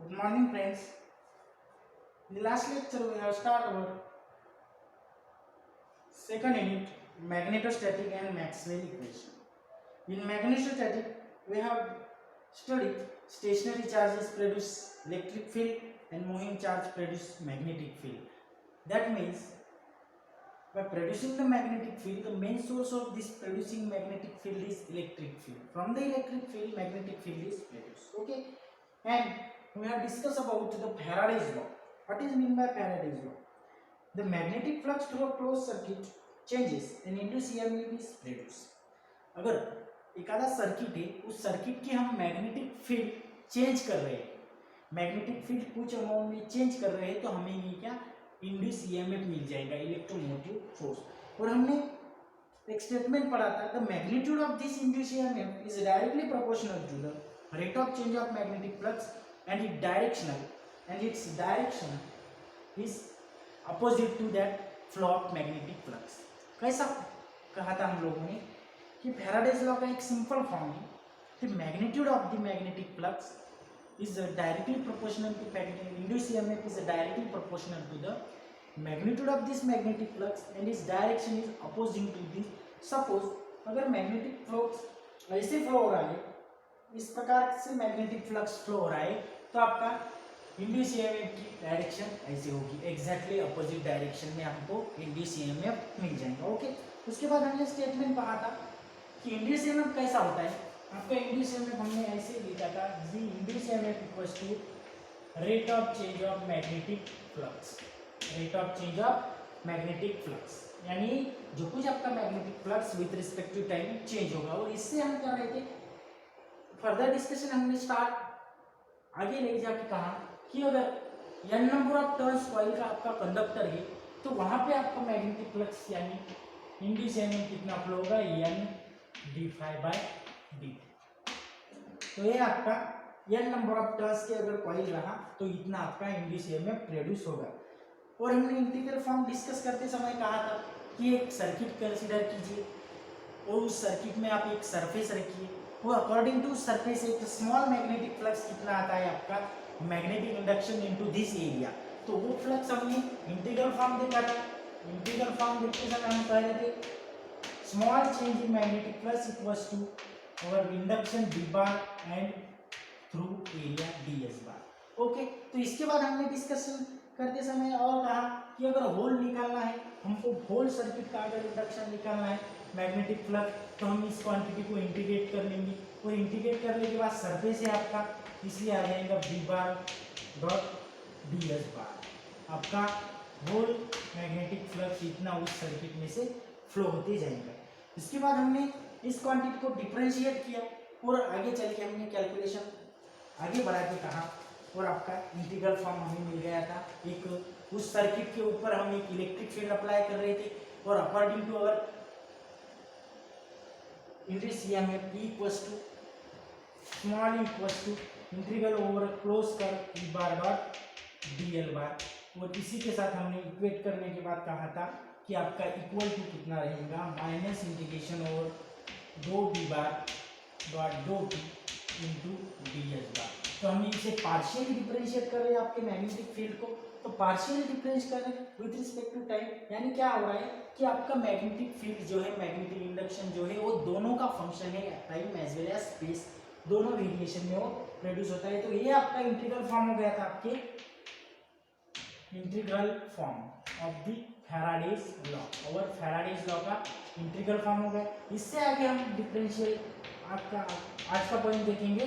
Good morning, friends. In the last lecture, we have started our second unit, magnetostatic and Maxwell equation. In magnetostatic, we have studied stationary charges produce electric field and moving charge produce magnetic field. That means by producing the magnetic field, the main source of this producing magnetic field is electric field. From the electric field, magnetic field is produced. Okay, and we have discussed about the Faraday's law. What is mean by Faraday's law? The magnetic flux through a closed circuit changes and induced EMF is produced. अगर एक आधा circuit है, उस circuit की हम magnetic field change कर रहे हैं, मैग्नेटिक फील्ड कुछ अमाउंट में चेंज कर रहे हैं, तो हमें ये क्या इंड्यूस ईएमएफ मिल जाएगा, इलेक्ट्रोमोटिव फोर्स। और हमने एक स्टेटमेंट पढ़ा था, the magnitude of this induce EMF is directly proportional to the rate of change of magnetic flux and it directional and its direction is opposite to that flow of magnetic flux. कैसा कहा था हम लोगों ने कि Faraday's law का एक simple form है, the magnitude of the magnetic flux is directly proportional to induced EMF is directly proportional to the magnitude of this magnetic flux and its direction is opposing to this. Suppose अगर magnetic flux ऐसे flow हो रहा है, इस प्रकार से magnetic flux flow हो रहा है, तो आपका इंड्यूस ईएमएफ की डायरेक्शन ऐसे होगी, एग्जैक्टली अपोजिट डायरेक्शन में हमको इंड्यूस ईएमएफ मिल जाएगा। ओके, उसके बाद हमने स्टेटमेंट पढ़ा था कि इंड्यूस ईएमएफ कैसा होता है। आपका इंड्यूस ईएमएफ हमने ऐसे लिखा था, जी induced EMF equals to rate of change of magnetic flux, rate of change of magnetic flux, यानी जो कुछ आपका magnetic flux with respect to time change होगा। और इससे हम क्या रहे थे, फर्दर डिस्कशन हमने स्टार्ट आगे ले जाके कहा कि अगर n number of turns coil का आपका कंडक्टर है, तो वहां पे आपका मैग्नेटिक फ्लक्स यानी इंड्यूस ईएमएफ कितना फ्लो होगा, n d∅ तो ये आपका n नंबर ऑफ टर्न्स के अगर कॉइल रहा तो इतना आपका इंड्यूस ईएमएफ प्रोड्यूस होगा। और हमने इंटीग्रल फॉर्म डिस्कस करते समय कहा था कि एक सर्किट कंसीडर कीजिए और उस सर्किट में आप एक सरफेस रखिए, वो अकॉर्डिंग टू सरफेस एक स्मॉल मैग्नेटिक फ्लक्स कितना आता है आपका magnetic induction into this area. तो वो फ्लक्स हमने इंटीग्रल फॉर्म देखा था। इंटीग्रल फॉर्म देखते समय हम कह रहे थे small change in magnetic flux equals to our induction d bar and through area ds bar। Okay, तो इसके बाद हमने डिस्कशन करते समय और कहा कि अगर होल निकालना है हमको, होल सर्किट का अगर इंडक्शन निकालना है मैग्नेटिक फ्लक्स, तो हम इस क्वांटिटी को इंटीग्रेट कर लेंगे और इंटीग्रेट करने के बाद सरफेस है आपका, इसलिए आ जाएगा d bar डॉट ds बार। आपका होल मैग्नेटिक फ्लक्स इतना उस सर्किट में से फ्लो होते जाएगा। इसके बाद हमने इस क्वांटिटी को डिफरेंशिएट किया और आगे चल के हमने कैलकुलेशन आगे बढ़ा के कहा और आपका इंटीग्रल फॉर्म हमें मिल गया था। एक उस सर्किट के ऊपर हम एक इलेक्ट्रिक फील्ड अप्लाई कर रहे थे और according to our induce EMF E equals to small e equals to integral over close कर e bar dot dl bar. और इसी के साथ हमने इक्वेट करने के बाद कहा था कि आपका इक्वल टू कितना रहेगा, माइनस इंटीग्रेशन ओवर दो डी बार डॉट दो टी इंटू ds बार। तो हम इसे पार्शियली डिफरेंशिएट कर रहे हैं आपके मैग्नेटिक फील्ड को, तो पार्शियली डिफरेंस कर रहे हैं विद रिस्पेक्ट टू टाइम, यानी क्या हो रहा है कि आपका मैग्नेटिक फील्ड जो है, मैग्नेटिक इंडक्शन जो है, वो दोनों का फंक्शन है, time as well as space, दोनों वेरिएशन में वो प्रोड्यूस होता है। तो ये आपका इंटीग्रल फॉर्म हो गया था, आपके integral form of the Faraday's law, और फैराडेज लॉ का इंटीग्रल फॉर्म हो गया। इससे आगे हम डिफरेंशियल, आपका आज का पॉइंट देखेंगे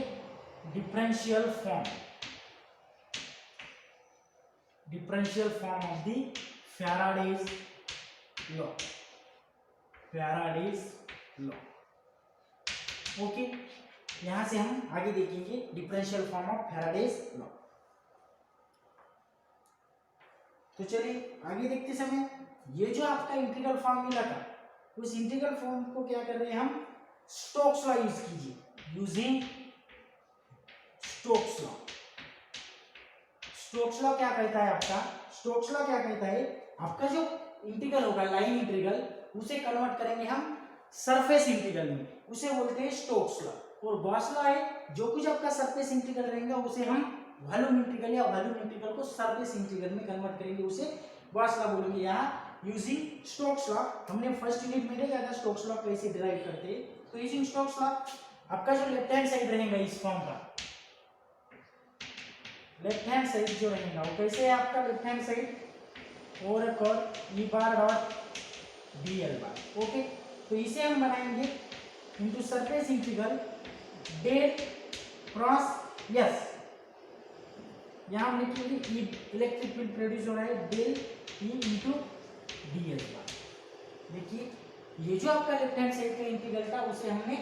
differential form, differential form of the Faraday's law, Faraday's law. Okay, यहां से हम आगे देखेंगे differential form of Faraday's law. तो चलिए आगे देखते समय ये जो आपका इंटीग्रल फॉर्म मिला था, उस इंटीग्रल फॉर्म को क्या कर रहे हैं हम, स्टोक्स लॉ यूज कीजिए, using Stokes law. Stokes law क्या कहता है आपका, स्टोक्स लॉ क्या कहता है, आपका जो इंटीग्रल होगा लाइन इंटीग्रल, उसे कन्वर्ट करेंगे हम सरफेस इंटीग्रल में, उसे बोलते हैं स्टोक्स लॉ। और गॉस लॉ है, जो कुछ आपका सरफेस इंटीग्रल रहेगा उसे हम वॉल्यूम इंटीग्रल या वॉल्यूम इंटीग्रल को सरफेस इंटीग्रल में कन्वर्ट करेंगे, उसे गॉस लॉ बोलेंगे। यहाँ यूजिंग स्टोक्स लॉ, हमने फर्स्ट यूनिट में देखा था स्टोक्स लॉ कैसे डिराइव करते हैं। तो यूजिंग स्टोक्स लॉ आपका जो लेफ्ट हैंड साइड रहेगा इस फॉर्म का, लेफ्ट हैंड साइड जो रहेगा वो कैसे है आपका लेफ्ट हैंड साइड, और curve E bar dot D L bar. Okay, तो इसे हम बनाएंगे into surface integral del cross yes, यहाँ हम लिखेंगे इलेक्ट्रिक फील्ड प्रोड्यूस हो रहा है del E into D L bar. देखिए ये जो आपका लेफ्ट हैंड साइड का इंटीग्रल था उसे हमने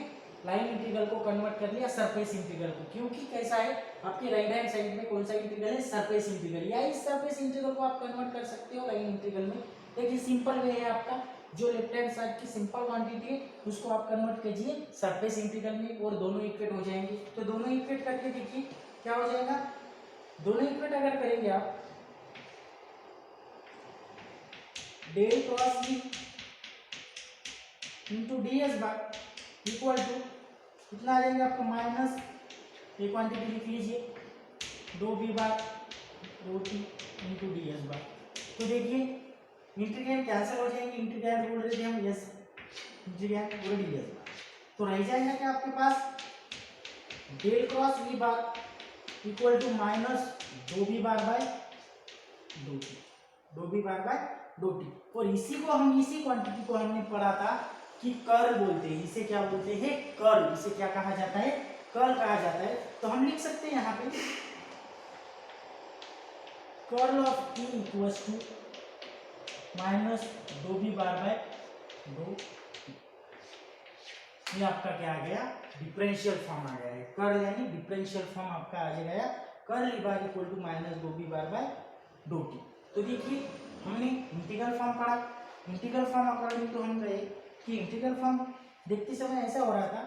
लाइन इंटीग्रल को कन्वर्ट कर लिया सरफेस इंटीग्रल को, क्योंकि कैसा है आपके राइट हैंड साइड में कौन सा इंटीग्रल है, सरफेस इंटीग्रल, या इस सरफेस इंटीग्रल को आप कन्वर्ट कर सकते हो लाइन इंटीग्रल में। देखिए सिंपल वे है आपका, जो लेफ्ट हैंड साइड की सिंपल क्वांटिटी है उसको आप कन्वर्ट कीजिए सरफेस इंटीग्रल में और दोनों इक्वेट हो जाएंगे। तो दोनों इक्वेट करके देखिए क्या हो जाएगा, दोनों इक्वेट अगर करेंगे आप del cross E into D S bar equal to कितना आ जाएंगे आपको माइनस, ये क्वांटिटी लिख लीजिए दो बी बार दो T into D S bar. तो देखिए इंटीग्रेंड कैंसिल हो जाएंगे, इंटीग्रेंड बोल रहे थे हम यस इंटीग्रेंड और डी एस बार, तो रह जाएगा क्या आपके पास del cross V bar equal to minus दो बी बार बाय दो टी, दो बी बार बाय दो टी। और इसी को हम इसी क्वांटिटी को हमने पढ़ा था कि कर्ल बोलते हैं, इसे क्या बोलते हैं कर्ल, इसे क्या कहा जाता है कर्ल कहा जाता है। तो हम लिख सकते हैं यहाँ पे curl of E equals to minus दो बी बार बाय दो, ये आपका क्या आ गया डिफरेंशियल फॉर्म आ गया है, कर्ल यानी डिफरेंशियल फॉर्म आपका आ गया curl E bar equal to minus दो बी बार बाय दो टी। तो देखिए हमने इंटीग्रल फॉर्म पढ़ा, इंटीग्रल फॉर्म अकॉर्डिंग तो हम गए कि इंटीग्रल फॉर्म देखते समय ऐसा हो रहा था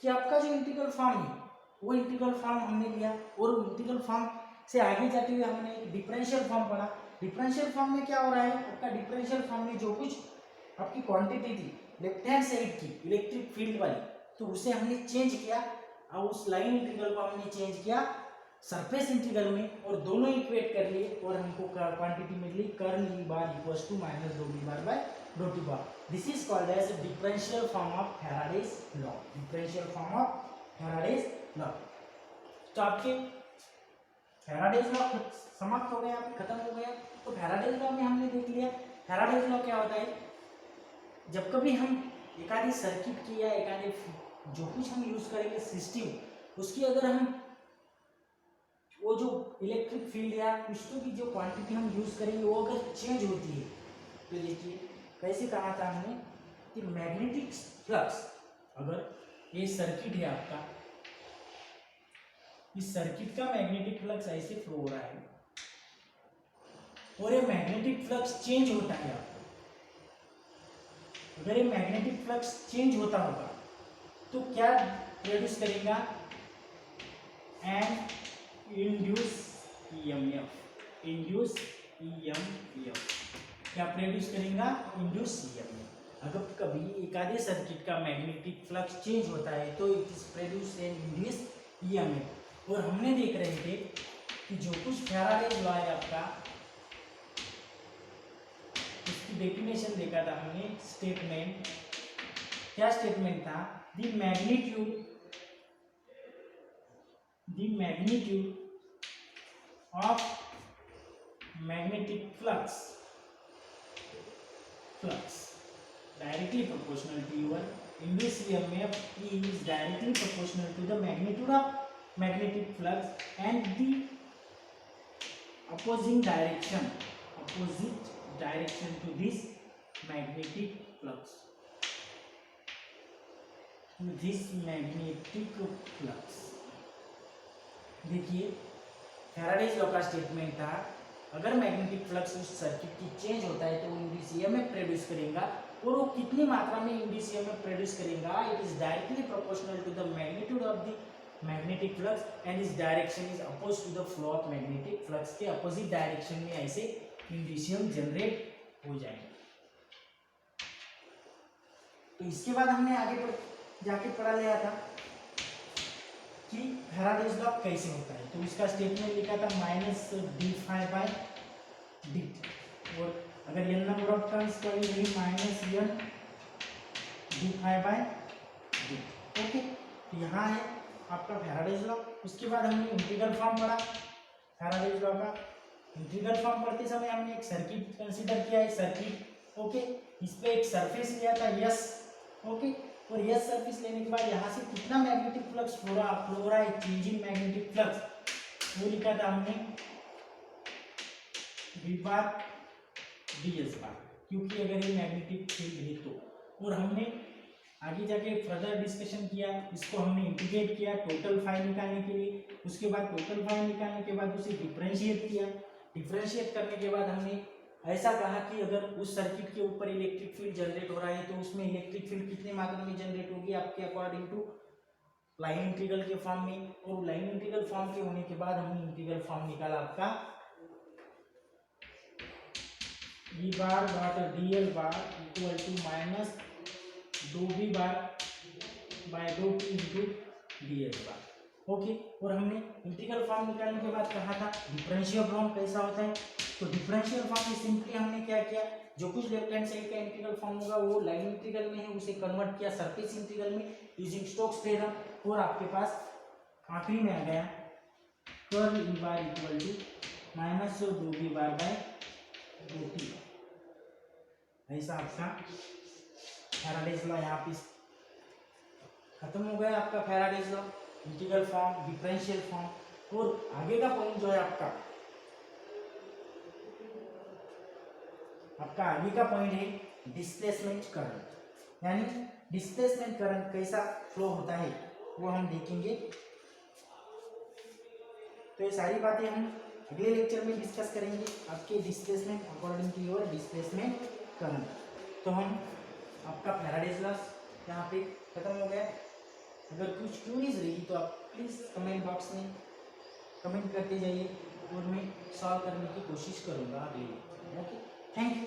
कि आपका जो इंटीग्रल फॉर्म है वो इंटीग्रल फॉर्म हमने लिया और इंटीग्रल फॉर्म से आगे जाते हुए हमने डिफरेंशियल फॉर्म पढ़ा। डिफरेंशियल फॉर्म में क्या हो रहा है आपका, डिफरेंशियल फॉर्म में जो कुछ आपकी क्वांटिटी थी लेफ्ट हैंड साइड की इलेक्ट्रिक फील्ड वाली, तो उसे हमने चेंज किया और उस लाइन इंटीग्रल को हमने चेंज किया सरफेस इंटीग्रल में और दोनों इक्वेट कर लिए और हमको क्वांटिटी मिली curl E bar equals to minus दो बी बार बाय दो T bar. This is called as differential form of Faraday's law, differential form of Faraday's law. तो आपके फैराडेज लॉ समाप्त हो गया, खत्म हो गया। तो फैराडेज लॉ में हमने देख लिया फैराडेज लॉ क्या होता है, जब कभी हम एक आधी सर्किट की या एक आधी जो कुछ हम यूज करेंगे सिस्टम, उसकी अगर हम वो जो इलेक्ट्रिक फील्ड या कुछ तो भी जो क्वांटिटी हम यूज करेंगे वो अगर चेंज होती है, तो देखिए कैसे कहा था हमने कि मैग्नेटिक फ्लक्स, अगर ये सर्किट है आपका, इस सर्किट का मैग्नेटिक फ्लक्स ऐसे फ्लो हो रहा है और ये मैग्नेटिक फ्लक्स चेंज होता है आपका, अगर ये मैग्नेटिक फ्लक्स चेंज होता होगा तो क्या प्रोड्यूस करेगा and induce EMF, induce EMF क्या प्रोड्यूस करेगा इंड्यूस ईएमएफ। अगर कभी एक आधे सर्किट का मैग्नेटिक फ्लक्स चेंज होता है तो it is produce and induce EMF. और हमने देख रहे थे कि जो कुछ फैराडेज लॉ है आपका, इसकी डेफिनेशन देखा था हमने, स्टेटमेंट क्या स्टेटमेंट था, the magnitude of magnetic flux directly proportional to your induced EMF is directly proportional to the magnitude of magnetic flux and the opposite direction to this magnetic flux, देखिए Faraday's law का statement था अगर magnetic flux उस circuit की change होता है तो वो इंड्यूस ईएमएफ प्रोड्यूस करेगा और वो कितनी मात्रा में इंड्यूस ईएमएफ प्रोड्यूस करेगा, it is directly proportional to the magnitude of the magnetic flux and is direction is oppose to the flow of magnetic flux के अपोजिट डायरेक्शन में ऐसे इंड्यूसियम जनरेट हो जाएंगे। तो इसके बाद हमने आगे जाके पढ़ा लिया था कि फैराडेज लॉ कैसे होता है, तो इसका स्टेटमेंट लिखा था minus D phi by D, और अगर एन नंबर ऑफ टर्न्स तो ये minus N D phi by D. Okay, तो यहाँ है आपका फैराडेज लॉ। उसके बाद हमने इंटीग्रल फॉर्म पढ़ा फैराडेज लॉ का। इंटीग्रल फॉर्म पढ़ते समय हमने एक सर्किट कंसीडर किया है, सर्किट। ओके, इस पे एक सरफेस लिया था यस। ओके, और यस सरफेस लेने के बाद यहाँ से कितना मैग्नेटिक फ्लक्स फ्लो रहा है, चेंजिंग मैग्नेटिक फ्लक्स, वो लिखा था हमने वी बार डी एस बार, क्योंकि अगर ये मैग्नेटिक फील्ड है तो। और हमने आगे जाके फर्दर डिस्कशन किया, इसको हमने इंटीग्रेट किया टोटल फाई निकालने के लिए। उसके बाद टोटल फाई निकालने के बाद उसे डिफरेंशिएट किया। डिफरेंशिएट करने के बाद हमने ऐसा कहा कि अगर उस सर्किट के ऊपर इलेक्ट्रिक फील्ड जनरेट हो रहा है तो उसमें इलेक्ट्रिक फील्ड कितनी मात्रा में जनरेट होगी आपके अकॉर्डिंग टू लाइन इंटीग्रल के फॉर्म में। और लाइन इंटीग्रल फॉर्म के होने के बाद हमने इंटीग्रल फॉर्म निकाला आपका V bar dot D L bar equal to minus दो वी बार बाय दो T into D L bar. Okay, और हमने इंटीग्रल फॉर्म निकालने के बाद कहा था डिफरेंशियल फॉर्म कैसा होता है, तो डिफरेंशियल फॉर्म में सिंपली हमने क्या किया, जो कुछ लेफ्ट हैंड साइड का इंटीग्रल फॉर्म होगा वो लाइन इंटीग्रल में है, उसे कन्वर्ट किया सरफेस इंटीग्रल में यूजिंग स्टोक्स थ्योरम, और आपके पास आखिरी में आ गया curl E bar equal to minus दो वी बार बाय दो टी। ऐसा आपका फैराडेज लॉ यहाँ पे खत्म हो गया, आपका Faraday's law, integral form, differential form. और आगे का पॉइंट जो है आपका आगे का पॉइंट है डिस्प्लेसमेंट करंट, यानी डिस्प्लेसमेंट करंट कैसा फ्लो होता है वो हम देखेंगे। तो ये सारी बातें हम अगले लेक्चर में डिस्कस करेंगे, आपके displacement according to your displacement current. तो हम आपका फैराडेज लॉ यहाँ पे खत्म हो गया। अगर कुछ क्यूरीज रही तो आप प्लीज़ कमेंट बॉक्स में कमेंट करते जाइए और मैं सॉल्व करने की कोशिश करूँगा अगले। Okay, thank you.